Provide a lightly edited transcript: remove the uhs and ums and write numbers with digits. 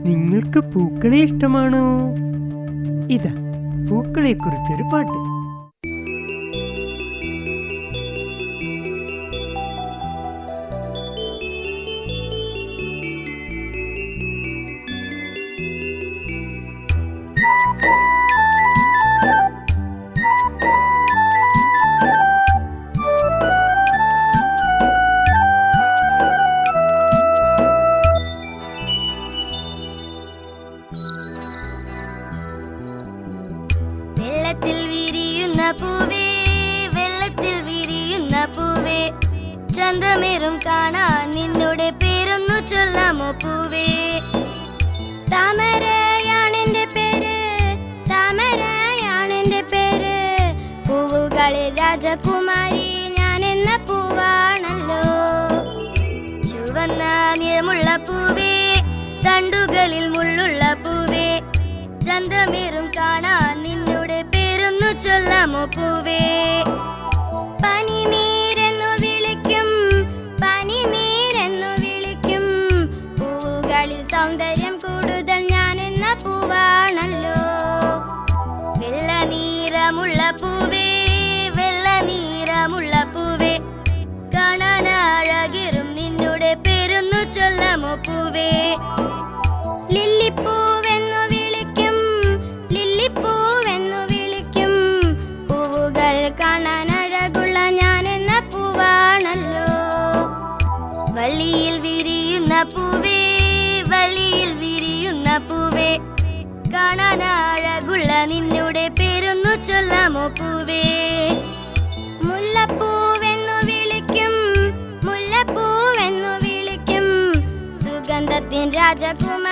നിങ്ങൾക്ക് പൂക്കളെ ഇഷ്ടമാണോ? ഇതാ പൂക്കളെ കുറിച്ചൊരു പാട്ട്. വെള്ളത്തിൽ വിരിയുന്ന പൂവേ, വെള്ളത്തിൽ വിരിയുന്ന പൂവേ, ചന്തമേറും കാണാൻ നിന്നുടെ പേരൊന്നു ചൊല്ലാമോ പൂവേ? താമരയാണെന്റെ പേര്, താമരയാണെന്റെ പേര്, പൂവുകളിൽ രാജകുമാരി ഞാൻ എന്ന പൂവാണല്ലോ. ചുവന്ന നിറമുള്ള പൂവേ, തണ്ടുകളിൽ മുള്ളുള്ള പൂവേ, ചന്തമേറും കാണാൻ നിന്നുടെ പേരൊന്നു ചൊല്ലാമോ പൂവേ? പനിനീരെന്നു വിളിക്കും, പനിനീരെന്നു വിളിക്കും, പൂവുകളിൽ സൗന്ദര്യം കൂടുതൽ ഞാൻ എന്ന പൂവാണല്ലോ. വെള്ള നീറമുള്ള പൂവേ, വെള്ള നീറമുള്ള പൂവേ, കാണാൻ അഴകേറും നിന്നുടെ പേരൊന്നു ചൊല്ലാമോ പൂവേ? ലില്ലിപ്പൂവെന്നു വിളിക്കും, ലില്ലിപ്പൂവെന്നു വിളിക്കും, പൂവുകൾ കാണാൻ അഴകുള്ള ഞാൻ എന്ന പൂവാണല്ലോ. വള്ളിയിൽ വിരിയുന്ന പൂവേ, വള്ളിയിൽ വിരിയുന്ന പൂവേ, കാണാൻ അഴകുള്ള നിന്നുടെ പേരൊന്നു ചൊല്ലാമോ പൂവേ? മുല്ലപ്പൂവെന്നു വിളിക്കും, മുല്ലപ്പൂവെന്നു വിളിക്കും, സുഗന്ധത്തിൻ രാജകുമാരി